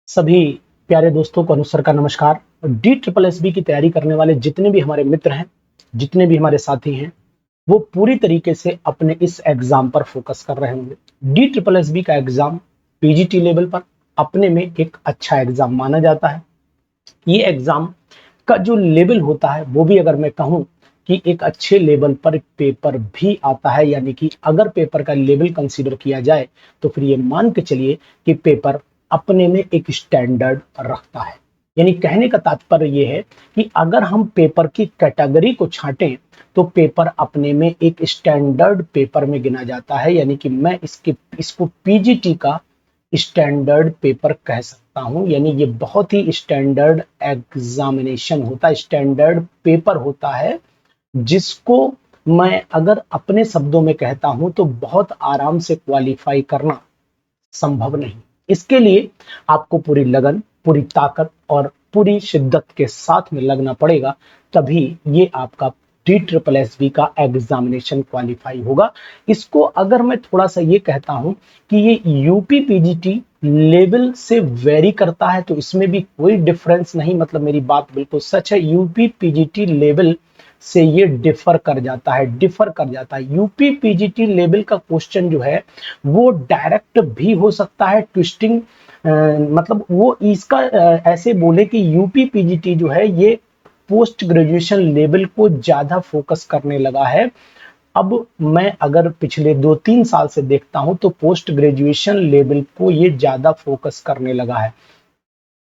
सभी प्यारे दोस्तों को अनुसर का नमस्कार। डी ट्रिपल एस बी की तैयारी करने वाले जितने भी हमारे मित्र हैं, जितने भी हमारे साथी हैं, वो पूरी तरीके से अपने इस एग्जाम पर फोकस कर रहे होंगे। डी ट्रिपल एस बी का एग्जाम पीजीटी लेवल पर अपने में एक अच्छा एग्जाम माना जाता है। ये एग्जाम का जो लेवल होता है वो भी अगर मैं कहूँ कि एक अच्छे लेवल पर पेपर भी आता है, यानी कि अगर पेपर का लेवल कंसीडर किया जाए तो फिर ये मान के चलिए कि पेपर अपने में एक स्टैंडर्ड रखता है। यानी कहने का तात्पर्य ये है कि अगर हम पेपर की कैटेगरी को छांटें तो पेपर अपने में एक स्टैंडर्ड पेपर में गिना जाता है, यानी कि मैं इसको पीजीटी का स्टैंडर्ड पेपर कह सकता हूं। यानी ये बहुत ही स्टैंडर्ड एग्जामिनेशन होता है, स्टैंडर्ड पेपर होता है, जिसको मैं अगर अपने शब्दों में कहता हूं तो बहुत आराम से क्वालिफाई करना संभव नहीं। इसके लिए आपको पूरी लगन, पूरी ताकत और पूरी शिद्दत के साथ में लगना पड़ेगा, तभी ये आपका डी ट्रिपल एस बी का एग्जामिनेशन क्वालिफाई होगा। इसको अगर मैं थोड़ा सा ये कहता हूं कि ये यूपी पीजीटी लेवल से वेरी करता है, तो इसमें भी कोई डिफरेंस नहीं, मतलब मेरी बात बिल्कुल सच है। यूपी पीजीटी लेवल से ये डिफर कर जाता है। यूपी पीजीटी लेवल का क्वेश्चन जो है वो डायरेक्ट भी हो सकता है, ट्विस्टिंग, मतलब वो इसका ऐसे बोले कि यूपी पीजीटी जो है ये पोस्ट ग्रेजुएशन लेवल को ज्यादा फोकस करने लगा है। अब मैं अगर पिछले 2-3 साल से देखता हूं तो पोस्ट ग्रेजुएशन लेवल को ये ज्यादा फोकस करने लगा है।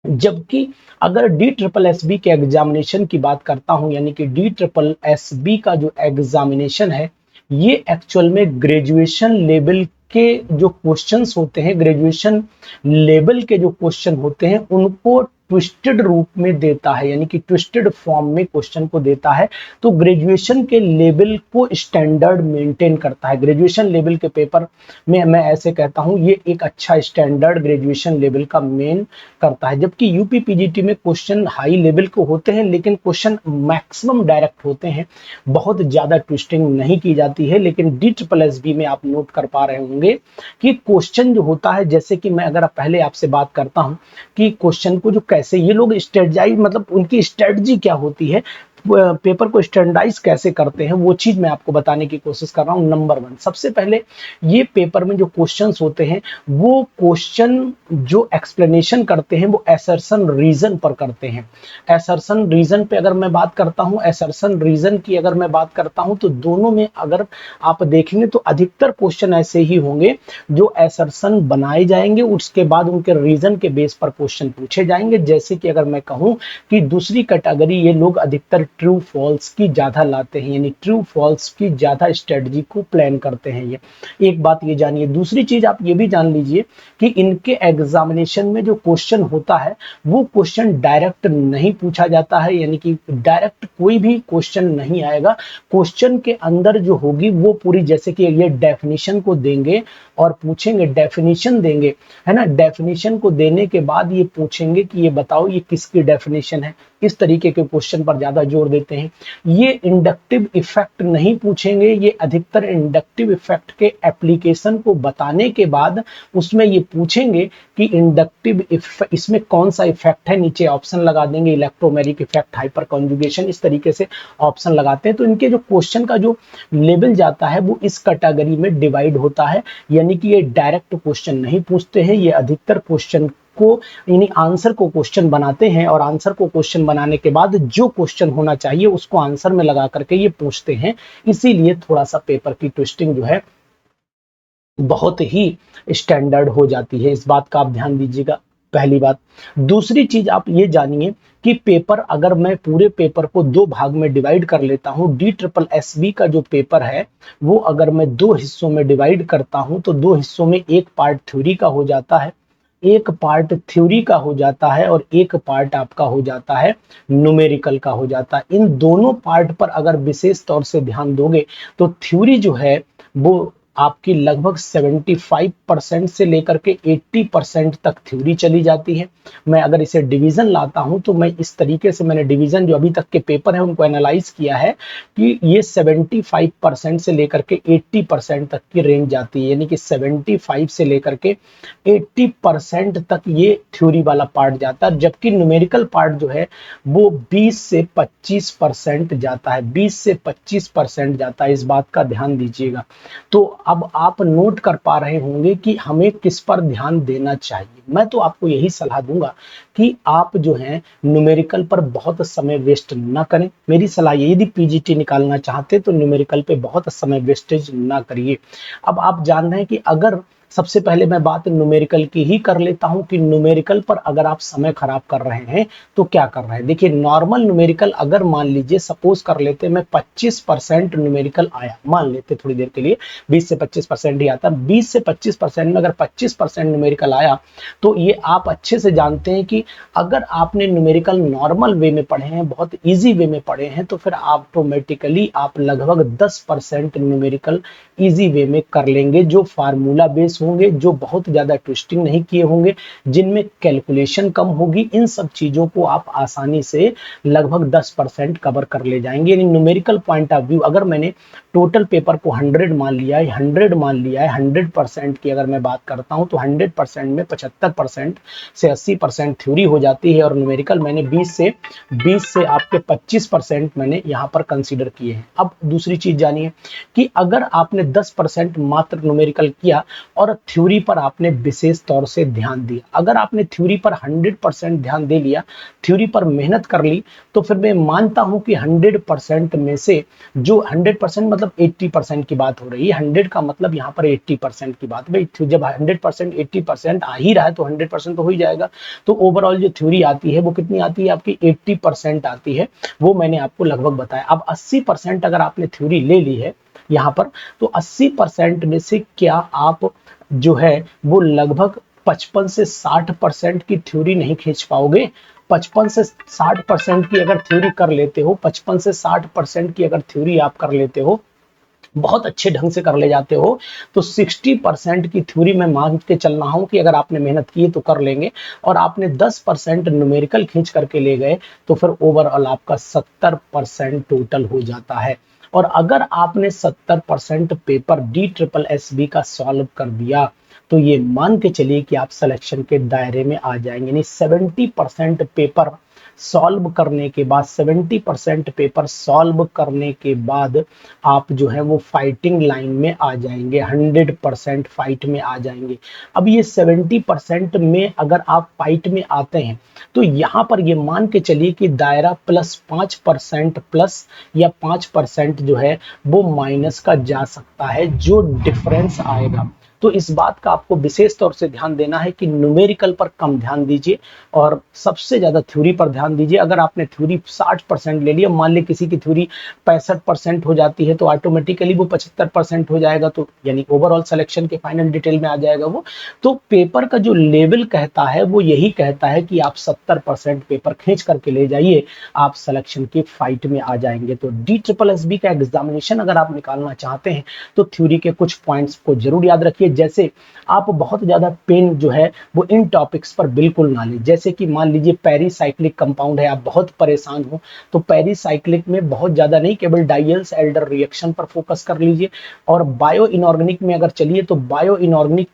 जबकि अगर डी ट्रिपल एस बी के एग्जामिनेशन की बात करता हूं, यानी कि डी ट्रिपल एस बी का जो एग्जामिनेशन है ये एक्चुअल में ग्रेजुएशन लेवल के जो क्वेश्चंस होते हैं, ग्रेजुएशन लेवल के जो क्वेश्चन होते हैं उनको ट्विस्टेड रूप में देता है, यानी कि ट्विस्टेड फॉर्म में क्वेश्चन को देता है। तो ग्रेजुएशन के लेवल को स्टैंडर्ड मेंटेन करता है। ग्रेजुएशन लेवल के पेपर में मैं ऐसे कहता हूं ये एक अच्छा स्टैंडर्ड ग्रेजुएशन लेवल का मेन करता है। जबकि यूपी पीजीटी में क्वेश्चन हाई लेवल के होते हैं, लेकिन क्वेश्चन मैक्सिमम डायरेक्ट होते हैं, बहुत ज्यादा ट्विस्टिंग नहीं की जाती है। लेकिन डी ट्रिपल एस बी में आप नोट कर पा रहे होंगे कि क्वेश्चन जो होता है, जैसे कि मैं अगर पहले आपसे बात करता हूं कि क्वेश्चन को जो कैसे ये लोग स्ट्रेटजाइज, मतलब उनकी स्ट्रेटजी क्या होती है, पेपर को स्टैंडर्डाइज कैसे करते हैं, वो चीज मैं आपको बताने की कोशिश कर रहा हूं। नंबर 1, सबसे पहले ये पेपर में जो क्वेश्चंस होते हैं वो क्वेश्चन जो एक्सप्लेनेशन करते हैं वो असर्शन रीजन पर करते हैं। असर्शन रीजन पे अगर मैं बात करता हूं, असर्शन रीजन की अगर मैं बात करता हूं तो दोनों में अगर आप देखेंगे तो अधिकतर क्वेश्चन ऐसे ही होंगे जो असर्शन बनाए जाएंगे, उसके बाद उनके रीजन के बेस पर क्वेश्चन पूछे जाएंगे। जैसे कि अगर मैं कहूं कि दूसरी कैटेगरी ये लोग अधिकतर ट्रू फॉल्स की ज्यादा लाते हैं, यानी ट्रू फॉल्स की ज्यादा स्ट्रेटजी को प्लान करते हैं। ये एक बात ये जानिए। दूसरी चीज आप ये भी जान लीजिए कि इनके एग्जामिनेशन में जो क्वेश्चन होता है वो क्वेश्चन डायरेक्ट नहीं पूछा जाता है, यानी कि डायरेक्ट कोई भी क्वेश्चन नहीं आएगा। क्वेश्चन के अंदर जो होगी वो पूरी, जैसे कि ये डेफिनेशन को देंगे और पूछेंगे, डेफिनेशन देंगे, है ना, डेफिनेशन को देने के बाद ये पूछेंगे कि ये बताओ ये किसकी डेफिनेशन है। इस तरीके के क्वेश्चन पर ज्यादा जोर देते हैं। ये इंडक्टिव इफेक्ट नहीं पूछेंगे, ये अधिकतर इंडक्टिव इफेक्ट के एप्लीकेशन को बताने के बाद उसमें ये पूछेंगे कि इंडक्टिव इसमें कौन सा इफेक्ट है, नीचे ऑप्शन लगा देंगे, इलेक्ट्रोमेरिक इफेक्ट, हाइपर कॉन्जुगेशन, इस तरीके से ऑप्शन लगाते हैं। तो इनके जो क्वेश्चन का जो लेवल जाता है वो इस कैटेगरी में डिवाइड होता है, यानी कि ये डायरेक्ट क्वेश्चन नहीं पूछते हैं, ये अधिकतर क्वेश्चन को, यानी आंसर को क्वेश्चन बनाते हैं और आंसर को क्वेश्चन बनाने के बाद जो क्वेश्चन होना चाहिए उसको आंसर में लगा करके ये पूछते हैं। इसीलिए थोड़ा सा पेपर की ट्विस्टिंग जो है बहुत ही स्टैंडर्ड हो जाती है। इस बात का आप ध्यान दीजिएगा, पहली बात। दूसरी चीज आप ये जानिए कि पेपर, अगर मैं पूरे पेपर को दो भाग में डिवाइड कर लेता हूं, डी ट्रिपल एस बी का जो पेपर है वो अगर मैं दो हिस्सों में डिवाइड करता हूं तो दो हिस्सों में एक पार्ट थ्योरी का हो जाता है, एक पार्ट थ्योरी का हो जाता है और एक पार्ट आपका हो जाता है न्यूमेरिकल का हो जाता है। इन दोनों पार्ट पर अगर विशेष तौर से ध्यान दोगे तो थ्योरी जो है वो आपकी लगभग 75% से लेकर के 80% तक थ्योरी चली जाती है। मैं अगर इसे डिवीजन लाता हूं तो मैं इस तरीके से, मैंने डिवीजन जो अभी तक के पेपर है उनको एनालाइज किया है कि ये 75% से लेकर के 80% तक की रेंज जाती है, यानी कि 75 से लेकर के 80% तक ये थ्योरी वाला पार्ट जाता है, जबकि न्यूमेरिकल पार्ट जो है वो 20 से 25% जाता है, 20 से 25% जाता है। इस बात का ध्यान दीजिएगा। तो अब आप नोट कर पा रहे होंगे कि हमें किस पर ध्यान देना चाहिए। मैं तो आपको यही सलाह दूंगा कि आप जो है न्यूमेरिकल पर बहुत समय वेस्ट ना करें। मेरी सलाह ये, यदि पीजीटी निकालना चाहते तो न्यूमेरिकल पे बहुत समय वेस्टेज ना करिए। अब आप जान रहे हैं कि अगर, सबसे पहले मैं बात न्यूमेरिकल की ही कर लेता हूं कि न्यूमेरिकल पर अगर आप समय खराब कर रहे हैं तो क्या कर रहे हैं। देखिए, नॉर्मल न्यूमेरिकल अगर मान लीजिए, सपोज कर लेते मैं 25% न्यूमेरिकल आया, मान लेते थोड़ी देर के लिए 20 से 25% ही आता, 20 से 25% में अगर 25% न्यूमेरिकल आया तो ये आप अच्छे से जानते हैं कि अगर आपने न्यूमेरिकल नॉर्मल वे में पढ़े हैं, बहुत इजी वे में पढ़े हैं, तो फिर ऑटोमेटिकली आप लगभग 10% न्यूमेरिकल इजी वे में कर लेंगे, जो फार्मूला बेस होंगे, जो बहुत ज्यादा ट्विस्टिंग नहीं किए होंगे, जिनमें कैलकुलेशन कम होगी। इन सब चीजों को आप आसानी से लगभग 10% कवर कर ले जाएंगे। यानी न्यूमेरिकल पॉइंट ऑफ व्यू, अगर मैंने टोटल पेपर को 100 मान लिया है, 100 मान लिया है, 100% की अगर मैं बात करता हूं तो 100% में 75% से 80% थ्योरी हो जाती है, और न्यूमेरिकल मैंने 20 से आपके 25% मैंने यहां पर कंसीडर किए हैं। अब दूसरी चीज जानिए कि अगर आपने 10% मात्र न्यूमेरिकल किया और थ्योरी पर आपने विशेष तौर से ध्यान दिया, अगर आपने थ्योरी पर 100% ध्यान दे लिया, थ्योरी पर मेहनत कर ली, तो फिर मैं मानता हूं कि 100% में से जो 100% मतलब 80% की बात हो रही है, 100 का मतलब यहाँ पर 80% की बात। भाई जब 100% 80% आ ही रहा है तो 100% तो हो ही जाएगा। तो ओवरऑल जो थ्योरी आती है वो कितनी आती है आपकी, 80% आती है, वो मैंने आपको लगभग बताया। अब 80% अगर आपने थ्योरी ले ली है यहाँ पर, तो 80% में से क्या आप जो है वो लगभग 55 से 60% की थ्योरी नहीं खींच पाओगे। 55 से 60% की अगर थ्योरी कर लेते हो, 55 से 60% की अगर थ्योरी आप कर लेते हो, बहुत अच्छे ढंग से कर ले जाते हो, तो 60% की थ्योरी मैं मान के चल रहा हूं कि अगर आपने मेहनत की तो कर लेंगे, और आपने 10% न्यूमेरिकल खींच करके ले गए, तो फिर ओवरऑल आपका 70% टोटल हो जाता है। और अगर आपने 70% पेपर DSSB का सॉल्व कर दिया, तो ये मान के चलिए कि आप सिलेक्शन के दायरे में आ जाएंगे। यानी 70% पेपर सॉल्व करने के बाद, 70% पेपर सॉल्व करने के बाद आप जो है वो फाइटिंग लाइन में आ जाएंगे, 100% फाइट में आ जाएंगे। अब ये 70% में अगर आप फाइट में आते हैं, तो यहाँ पर ये मान के चलिए कि दायरा प्लस 5% प्लस या 5% जो है वो माइनस का जा सकता है, जो डिफरेंस आएगा। तो इस बात का आपको विशेष तौर से ध्यान देना है कि न्यूमेरिकल पर कम ध्यान दीजिए और सबसे ज्यादा थ्योरी पर ध्यान दीजिए। अगर आपने थ्योरी 60% ले लिया, मान ली किसी की थ्योरी 65% हो जाती है, तो ऑटोमेटिकली वो 75% हो जाएगा, तो यानी ओवरऑल सिलेक्शन के फाइनल डिटेल में आ जाएगा वो। तो पेपर का जो लेवल कहता है वो यही कहता है कि आप 70% पेपर खींच करके ले जाइए, आप सिलेक्शन की फाइट में आ जाएंगे। तो DSSB का एग्जामिनेशन अगर आप निकालना चाहते हैं तो थ्योरी के कुछ पॉइंट्स को जरूर याद रखिए। जैसे आप बहुत ज्यादा पेन जो है वो इन टॉपिक्स पर बिल्कुल ना लें। जैसे कि मान लीजिए पेरीसाइक्लिक कंपाउंड है, आप बहुत परेशान हो, तो पेरीसाइक्लिक में बहुत ज्यादा नहीं, केवल डाइल्स एल्डर रिएक्शन पर फोकस कर लीजिए। और बायो इनऑर्गेनिक में अगर चलिए तो बायो इनऑर्गेनिक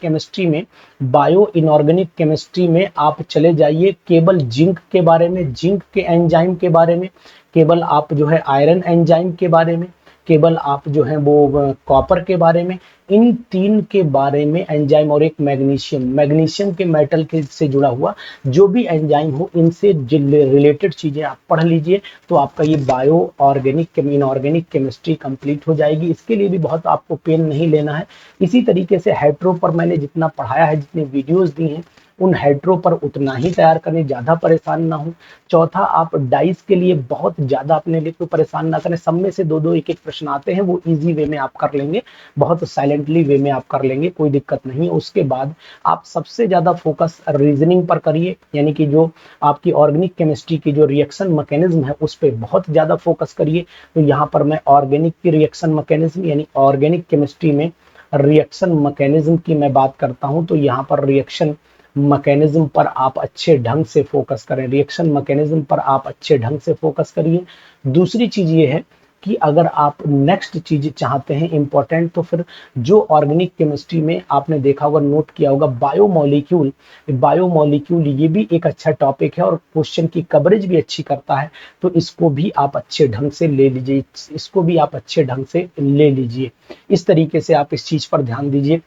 केमिस्ट्री में आप चले जाइए केवल जिंक के बारे में, जिंक के एंजाइम के बारे में, केवल आप जो है आयरन एंजाइम के बारे में, केवल आप जो है वो कॉपर के बारे में, इन तीन के बारे में एंजाइम, और एक मैग्नीशियम के मेटल के से जुड़ा हुआ जो भी एंजाइम हो, इनसे रिलेटेड चीजें आप पढ़ लीजिए। तो आपका ये bio organic inorganic chemistry complete हो जाएगी। इसके लिए भी बहुत आपको पेन नहीं लेना है। इसी तरीके से हेट्रो पर मैंने जितना पढ़ाया है, जितने वीडियोस दी हैं, उन हेट्रो पर उतना ही तैयार करें, ज्यादा परेशान ना हो। चौथा, आप डाइस के लिए बहुत ज्यादा अपने लिए कोई परेशान ना करें। सब में से दो दो एक एक प्रश्न आते हैं, वो इजी वे में आप कर लेंगे, बहुत साइलेंटली वे में आप कर लेंगे, कोई दिक्कत नहीं है। उसके बाद आप सबसे ज्यादा फोकस रीजनिंग पर करिए, यानी कि जो आपकी ऑर्गेनिक केमिस्ट्री की जो रिएक्शन मैकेनिज्म है उस पर बहुत ज्यादा फोकस करिए। तो यहाँ पर मैं ऑर्गेनिक की रिएक्शन मैकेनिज्म यानी ऑर्गेनिक केमिस्ट्री में रिएक्शन मैकेनिज्म की मैं बात करता हूं तो यहाँ पर रिएक्शन मैकेनिज्म पर आप अच्छे ढंग से फोकस करें, रिएक्शन मैकेनिज्म पर आप अच्छे ढंग से फोकस करिए। दूसरी चीज ये है कि अगर आप नेक्स्ट चीज चाहते हैं इंपॉर्टेंट, तो फिर जो ऑर्गेनिक केमिस्ट्री में आपने देखा होगा, नोट किया होगा, बायोमोलिक्यूल, बायोमोलिक्यूल ये भी एक अच्छा टॉपिक है और क्वेश्चन की कवरेज भी अच्छी करता है, तो इसको भी आप अच्छे ढंग से ले लीजिए, इसको भी आप अच्छे ढंग से ले लीजिए। इस तरीके से आप इस चीज पर ध्यान दीजिए।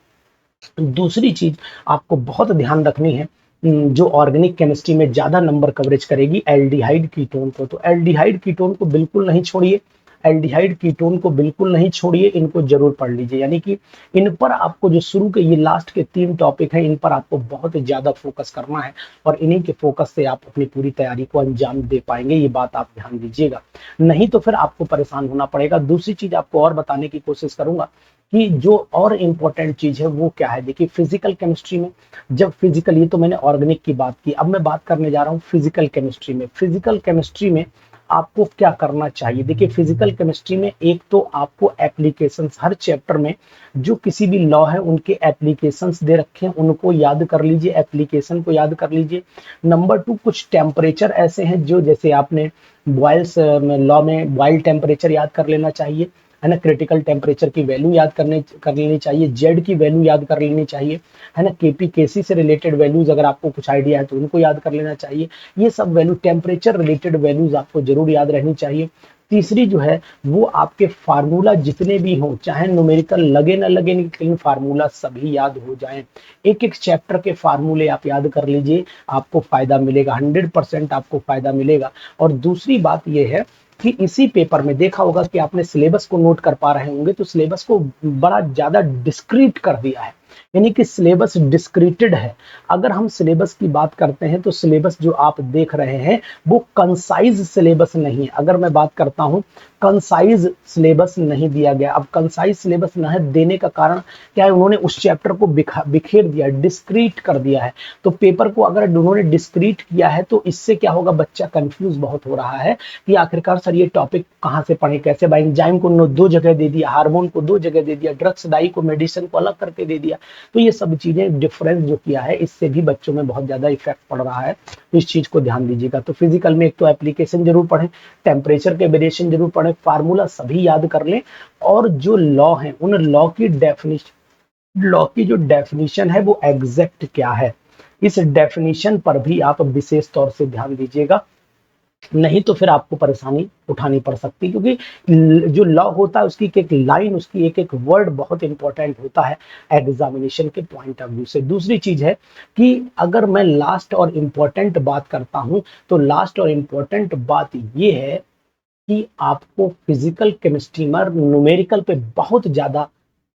दूसरी चीज आपको बहुत ध्यान रखनी है, जो ऑर्गेनिक केमिस्ट्री में ज्यादा नंबर कवरेज करेगी, एल्डिहाइड कीटोन को। तो एल्डिहाइड कीटोन को बिल्कुल नहीं छोड़िए, एल्डिहाइड कीटोन को बिल्कुल नहीं छोड़िए, इनको जरूर पढ़ लीजिए। यानी कि इन पर आपको जो शुरू के ये लास्ट के 3 टॉपिक हैं, इन पर आपको बहुत ज्यादा फोकस करना है और इन्हीं के फोकस से आप अपनी पूरी तैयारी को अंजाम दे पाएंगे, ये बात आप ध्यान दीजिएगा, नहीं तो फिर आपको परेशान होना पड़ेगा। दूसरी चीज आपको और बताने की कोशिश करूंगा कि जो और इम्पोर्टेंट चीज है वो क्या है। देखिए फिजिकल केमिस्ट्री में, जब फिजिकल, ये तो मैंने ऑर्गेनिक की बात की, अब मैं बात करने जा रहा हूँ फिजिकल केमिस्ट्री में। फिजिकल केमिस्ट्री में आपको क्या करना चाहिए? देखिए फिजिकल केमिस्ट्री में एक तो आपको एप्लीकेशंस, हर चैप्टर में जो किसी भी लॉ है उनके एप्लीकेशंस दे रखे हैं, उनको याद कर लीजिए, एप्लीकेशन को याद कर लीजिए। नंबर 2, कुछ टेम्परेचर ऐसे हैं जो, जैसे आपने बॉयल्स लॉ में बॉयल टेम्परेचर याद कर लेना चाहिए, है ना, क्रिटिकल टेम्परेचर की वैल्यू याद कर लेनी चाहिए, जेड की वैल्यू याद कर लेनी चाहिए, है ना, केपी केसी से रिलेटेड वैल्यूज अगर आपको कुछ आइडिया है तो उनको याद कर लेना चाहिए। ये सब वैल्यू, टेम्परेचर रिलेटेड वैल्यूज आपको जरूर याद रहनी चाहिए। तीसरी जो है वो आपके फार्मूला जितने भी हों, चाहे न्यूमेरिकल लगे ना लगे, लेकिन फार्मूला सभी याद हो जाएं। एक एक चैप्टर के फार्मूले आप याद कर लीजिए, आपको फायदा मिलेगा, 100% आपको फायदा मिलेगा। और दूसरी बात यह है कि इसी पेपर में देखा होगा कि आपने सिलेबस को नोट कर पा रहे होंगे, तो सिलेबस को बड़ा ज्यादा डिस्क्रीट कर दिया है, यानी कि सिलेबस डिस्क्रीटेड है। अगर हम सिलेबस की बात करते हैं तो सिलेबस जो आप देख रहे हैं वो कंसाइज सिलेबस नहीं है। अगर मैं बात करता हूं, कंसाइज सिलेबस नहीं दिया गया। अब कंसाइज सिलेबस न देने का कारण क्या है? उन्होंने उस चैप्टर को बिखेर दिया, डिस्क्रीट कर दिया है। तो पेपर को अगर उन्होंने डिस्क्रीट किया है तो इससे क्या होगा, बच्चा कंफ्यूज बहुत हो रहा है कि आखिरकार सर ये टॉपिक कहां से पढ़े, कैसे। एंजाइम को 2 जगह दे दिया, हार्मोन को 2 जगह दे दिया, ड्रग्स डाई को, मेडिसिन को अलग करके दे दिया। तो ये सब चीजें डिफरेंस जो किया है, इससे भी बच्चों में बहुत ज्यादा इफेक्ट पड़ रहा है, तो इस चीज को ध्यान दीजिएगा। तो फिजिकल में एक तो एप्लीकेशन जरूर पढ़ें, टेम्परेचर के वेरिएशन जरूर पढ़ें, फार्मूला सभी याद कर लें, और जो लॉ है उन लॉ की डेफिनेशन, लॉ की जो डेफिनेशन है वो एग्जैक्ट क्या है, इस डेफिनेशन पर भी आप विशेष तौर से ध्यान दीजिएगा, नहीं तो फिर आपको परेशानी उठानी पड़ सकती है। क्योंकि जो लॉ होता है उसकी एक लाइन, उसकी एक एक वर्ड बहुत इंपॉर्टेंट होता है एग्जामिनेशन के पॉइंट ऑफ व्यू से। दूसरी चीज है कि अगर मैं लास्ट और इम्पोर्टेंट बात करता हूं, तो लास्ट और इम्पोर्टेंट बात ये है कि आपको फिजिकल केमिस्ट्री में न्यूमेरिकल पे बहुत ज्यादा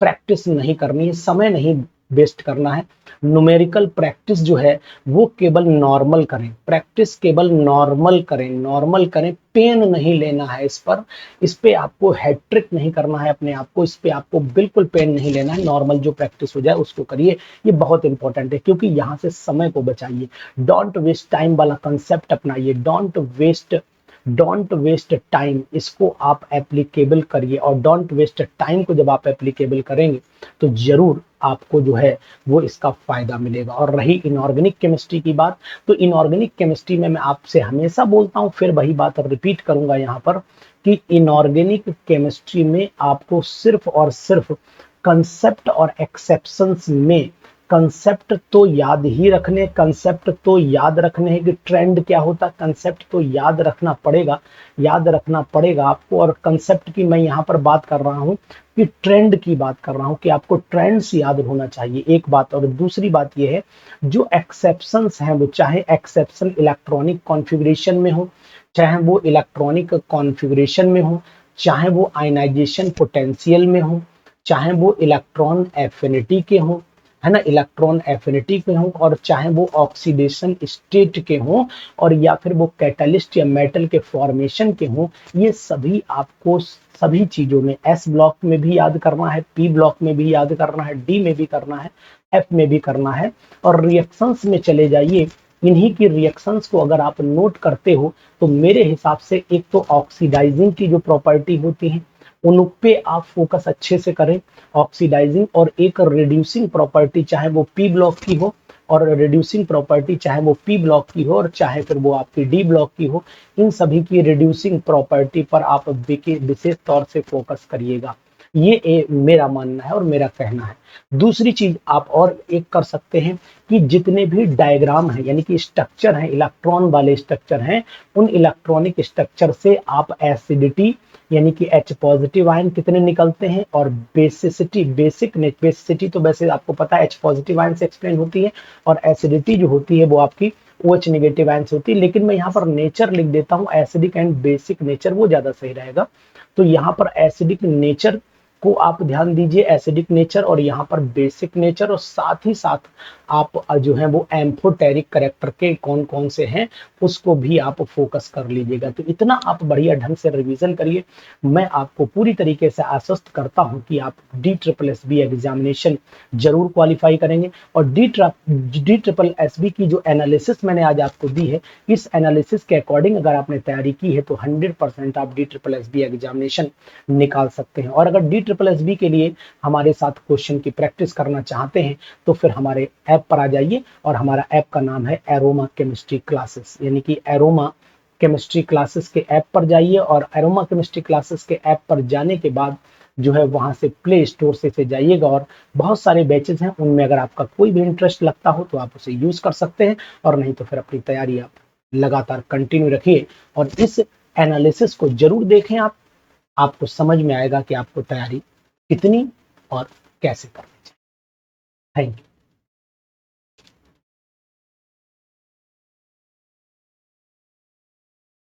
प्रैक्टिस नहीं करनी है, समय नहीं वेस्ट करना है। न्यूमेरिकल प्रैक्टिस जो है वो केवल नॉर्मल करें, प्रैक्टिस केवल नॉर्मल करें, नॉर्मल करें, पेन नहीं लेना है इस पे आपको हैट्रिक नहीं करना है अपने आप को, इस पे आपको बिल्कुल पेन नहीं लेना है, नॉर्मल जो प्रैक्टिस हो जाए उसको करिए। ये बहुत इंपॉर्टेंट है, क्योंकि यहाँ से समय को बचाइए। डोंट वेस्ट टाइम वाला कंसेप्ट अपनाइए, डोंट वेस्ट टाइम, इसको आप एप्लीकेबल करिए। और डोंट वेस्ट टाइम को जब आप एप्लीकेबल करेंगे तो जरूर आपको जो है वो इसका फायदा मिलेगा। और रही इनऑर्गेनिक केमिस्ट्री की बात, तो इनऑर्गेनिक केमिस्ट्री में मैं आपसे हमेशा बोलता हूं, फिर वही बात रिपीट करूंगा यहाँ पर, कि इनऑर्गेनिक केमिस्ट्री में आपको सिर्फ और सिर्फ कंसेप्ट और एक्सेप्शंस में, कंसेप्ट तो याद ही रखने, कंसेप्ट तो याद रखने हैं कि ट्रेंड क्या होता है, कंसेप्ट तो याद रखना पड़ेगा, याद रखना पड़ेगा आपको। और कंसेप्ट की मैं यहाँ पर बात कर रहा हूँ कि ट्रेंड की बात कर रहा हूँ, कि आपको ट्रेंड्स याद होना चाहिए, एक बात। और दूसरी बात यह है, जो एक्सेप्शंस हैं वो चाहे एक्सेप्शन इलेक्ट्रॉनिक कॉन्फ़िगरेशन में हो, चाहे वो इलेक्ट्रॉनिक कॉन्फ़िगरेशन में हो, चाहे वो आयनाइजेशन पोटेंशियल में हो, चाहे वो इलेक्ट्रॉन एफिनिटी के हो, है ना, इलेक्ट्रॉन एफिनिटी के हों, और चाहे वो ऑक्सीडेशन स्टेट के हों, और या फिर वो कैटलिस्ट या मेटल के फॉर्मेशन के हों, ये सभी आपको सभी चीजों में एस ब्लॉक में भी याद करना है, पी ब्लॉक में भी याद करना है, डी में भी करना है, एफ में भी करना है। और रिएक्शंस में चले जाइए, इन्हीं की रिएक्शंस को अगर आप नोट करते हो तो मेरे हिसाब से एक तो ऑक्सीडाइजिंग की जो प्रॉपर्टी होती है उन पे आप फोकस अच्छे से करें। ऑक्सीडाइजिंग और एक रिड्यूसिंग प्रॉपर्टी, चाहे वो पी ब्लॉक की हो, और रिड्यूसिंग प्रॉपर्टी चाहे वो पी ब्लॉक की हो और चाहे फिर वो आपकी डी ब्लॉक की हो, इन सभी की रिड्यूसिंग प्रॉपर्टी पर आप विशेष तौर से फोकस करिएगा। ये मेरा मानना है और मेरा कहना है। दूसरी चीज आप और एक कर सकते हैं कि जितने भी डायग्राम हैं, यानी कि स्ट्रक्चर हैं, इलेक्ट्रॉन वाले स्ट्रक्चर हैं, उन इलेक्ट्रॉनिक स्ट्रक्चर से आप एसिडिटी यानी कि H पॉजिटिव आयन कितने निकलते हैं, और बेसिसिटी, बेसिसिटी तो वैसे आपको पता है H पॉजिटिव आयन से एक्सप्लेन होती है, और एसिडिटी जो होती है वो आपकी OH नेगेटिव आयन से होती है। लेकिन मैं यहाँ पर नेचर लिख देता हूँ, एसिडिक एंड बेसिक नेचर, वो ज्यादा सही रहेगा। तो यहाँ पर एसिडिक नेचर को आप ध्यान दीजिए, एसिडिक नेचर, और यहाँ पर बेसिक नेचर, और साथ ही साथ आप जो है वो एम्फोटेरिक करेक्टर के कौन कौन से हैं उसको भी आप फोकस कर लीजिएगा। तो इतना आप बढ़िया ढंग से रिवीजन करिए। मैं आपको पूरी तरीके से आश्वस्त करता हूं कि आप DSSB एग्जामिनेशन जरूर क्वालिफाई करेंगे। और DSSB की जो एनालिसिस मैंने आज आपको दी है, इस एनालिसिस के अकॉर्डिंग अगर आपने तैयारी की है तो 100% आप DSSB एग्जामिनेशन निकाल सकते हैं। और अगर DSSB के लिए हमारे साथ क्वेश्चन की प्रैक्टिस करना चाहते हैं तो फिर हमारे ऐप पर आ जाइए, और हमारा ऐप का नाम है एरोमा केमिस्ट्री क्लासेस, यानी कि एरोमा केमिस्ट्री क्लासेस के ऐप पर जाइए। और एरोमा केमिस्ट्री क्लासेस के ऐप पर जाने के बाद जो है वहां से प्ले स्टोर से जाइएगा, और बहुत सारे बैचेस हैं, उनमें अगर आपका कोई भी इंटरेस्ट लगता हो तो आप उसे यूज कर सकते हैं, और नहीं तो फिर अपनी तैयारी आप लगातार कंटिन्यू रखिए। और इस एनालिसिस को जरूर देखें आप, आपको समझ में आएगा कि आपको तैयारी कितनी और कैसे करनी चाहिए। Thank you.